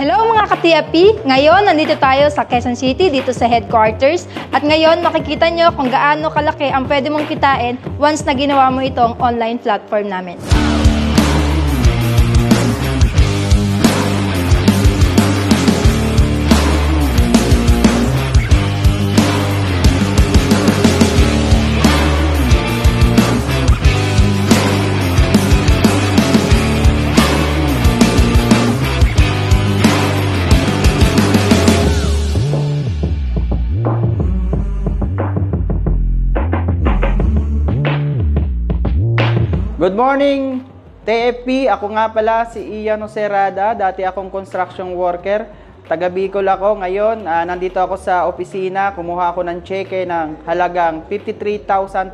Hello mga ka-TFP! Ngayon, nandito tayo sa Quezon City, dito sa headquarters. At ngayon, makikita nyo kung gaano kalaki ang pwede mong kitain once na ginawa mo itong online platform namin. Good morning, TFP. Ako nga pala si Ian Oserada. Dati akong construction worker. Taga Bicol ako. Ngayon, nandito ako sa opisina. Kumuha ako ng cheque ng halagang 53,522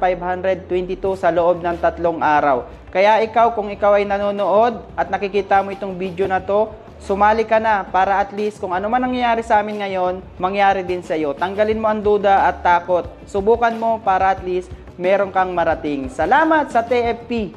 sa loob ng 3 araw. Kaya ikaw, kung ikaw ay nanonood at nakikita mo itong video na to, sumali ka na para at least kung ano man nangyayari sa amin ngayon, mangyari din sa iyo. Tanggalin mo ang duda at takot. Subukan mo para at least meron kang marating. Salamat sa TFP!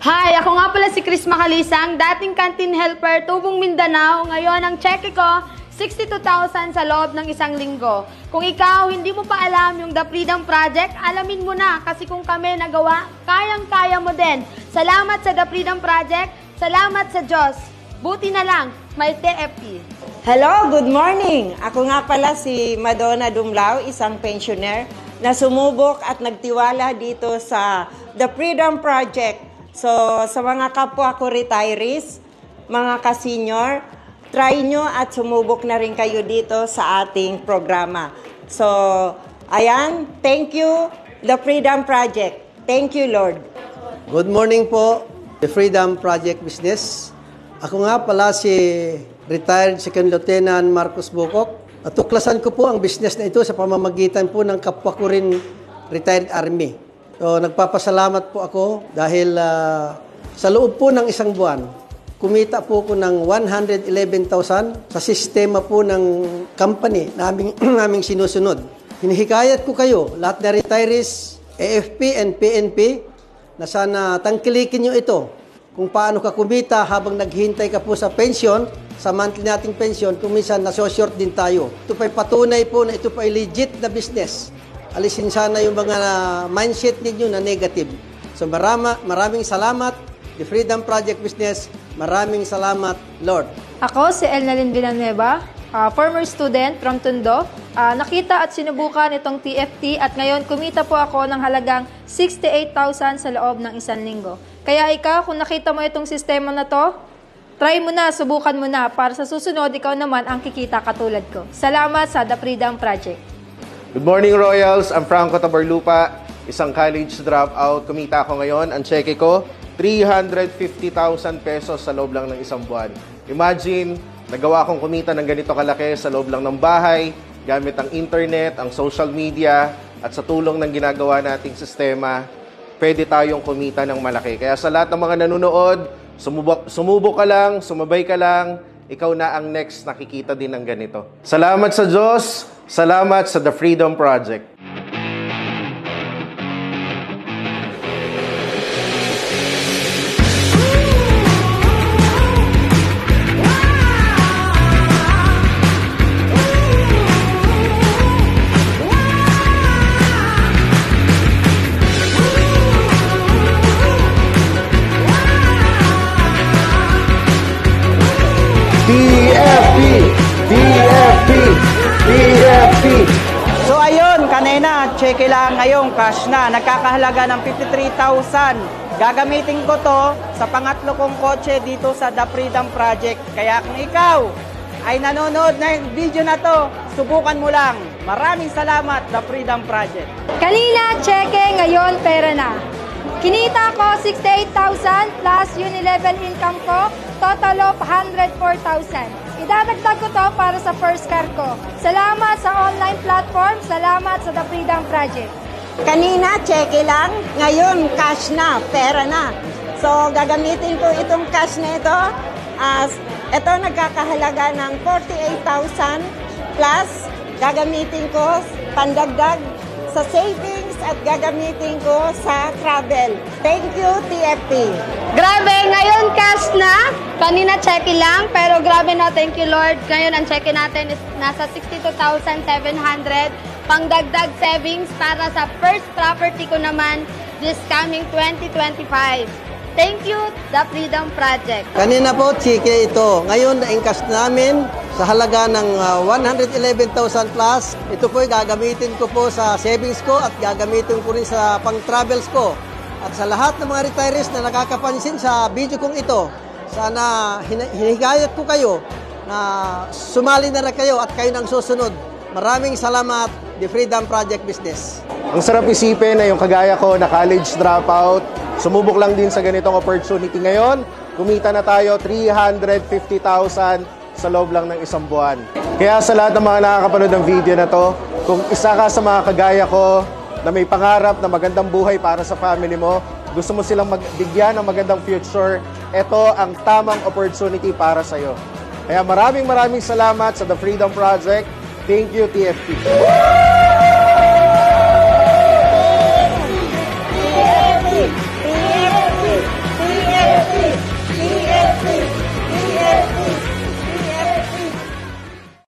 Hi! Ako nga pala si Chris Macalisang, dating canteen helper, Tubong Mindanao. Ngayon, ang cheque ko, 62,000 sa loob ng 1 linggo. Kung ikaw, hindi mo pa alam yung The Freedom Project, alamin mo na. Kasi kung kami nagawa, kayang-kaya mo din. Salamat sa The Freedom Project. Salamat sa Diyos. Buti na lang, may TFP. Hello, good morning! Ako nga pala si Madonna Dumlao, isang pensioner na sumubok at nagtiwala dito sa The Freedom Project. So, sa mga kapwa ko retirees, mga ka-senior, try nyo at sumubok na rin kayo dito sa ating programa. So, ayan, thank you, The Freedom Project. Thank you, Lord. Good morning po, The Freedom Project Business. Ako nga pala si retired Second Lieutenant Marcos Bukok. At tuklasan ko po ang business na ito sa pamamagitan po ng kapwa ko rin retired Army. So, nagpapasalamat po ako dahil sa loob po ng 1 buwan, kumita po ko ng 111,000 sa sistema po ng company na aming sinusunod. Hinihikayat ko kayo, lahat na retirees, AFP and PNP, na sana tangkilikin nyo ito kung paano ka kumita habang naghihintay ka po sa pension, sa monthly nating pension, kung minsan naso-short din tayo. Ito pa'y patunay po na ito pa'y legit na business. Alisin sana yung mga mindset ninyo na negative. So maraming salamat, The Freedom Project Business. Maraming salamat, Lord. Ako si Elnalyn Villanueva, former student from Tondo. Nakita at sinubukan itong TFT at ngayon kumita po ako ng halagang 68,000 sa loob ng 1 linggo. Kaya ikaw, kung nakita mo itong sistema na to, try mo na, subukan mo na para sa susunod, ikaw naman ang kikita katulad ko. Salamat sa The Freedom Project. Good morning, Royals. I'm Franco Tabarlupa, isang college dropout. Kumita ako ngayon. Ang cheque ko, 350,000 pesos sa loob lang ng 1 buwan. Imagine, nagawa akong kumita ng ganito kalaki sa loob lang ng bahay, gamit ang internet, ang social media, at sa tulong ng ginagawa nating sistema, pwede tayong kumita ng malaki. Kaya sa lahat ng mga nanonood, sumubok ka lang, sumabay ka lang, ikaw na ang next nakikita din ng ganito. Salamat sa Diyos, salamat sa The Freedom Project. TFP! So ayun, kanina, cheque lang ngayong cash na. Nagkakahalaga ng 53,000. Gagamitin ko to sa pangatlo kong kotse dito sa The Freedom Project. Kaya kung ikaw ay nanonood na yung video na to, subukan mo lang. Maraming salamat, The Freedom Project. Kanina, cheque, ngayon pera na. Kinita ko 68,000 plus Unilevel income ko, total of 104,000. Idadagdag ko to para sa first car ko. Salamat sa online platform, salamat sa The Freedom Project. Kanina, cheque lang. Ngayon, cash na, pera na. So, gagamitin ko itong cash na ito. Ito nagkakahalaga ng 48,000 plus gagamitin ko pandagdag sa savings, at gagamitin ko sa travel. Thank you, TFT. Grabe, ngayon cash na. Kanina check lang, pero grabe no, thank you Lord. Ngayon ang check natin is nasa 62,700. Pangdagdag savings para sa first property ko naman this coming 2025. Thank you, The Freedom Project. Kanina po, chike ito. Ngayon, na-encash namin sa halaga ng 111,000 plus. Ito po gagamitin ko po sa savings ko at gagamitin ko rin sa pang-travels ko. At sa lahat ng mga retirees na nakakapansin sa video kong ito, sana hinihigayat ko kayo na sumali na rin kayo at kayo nang susunod. Maraming salamat, The Freedom Project Business. Ang sarap isipin na yung kagaya ko na college dropout, sumubok lang din sa ganitong opportunity ngayon, kumita na tayo 350,000 sa loob lang ng isang buwan. Kaya sa lahat ng mga nakakapanood ng video na to, kung isa ka sa mga kagaya ko na may pangarap na magandang buhay para sa family mo, gusto mo silang magbigyan ng magandang future, ito ang tamang opportunity para sa'yo. Kaya maraming salamat sa The Freedom Project. Thank you, TFT.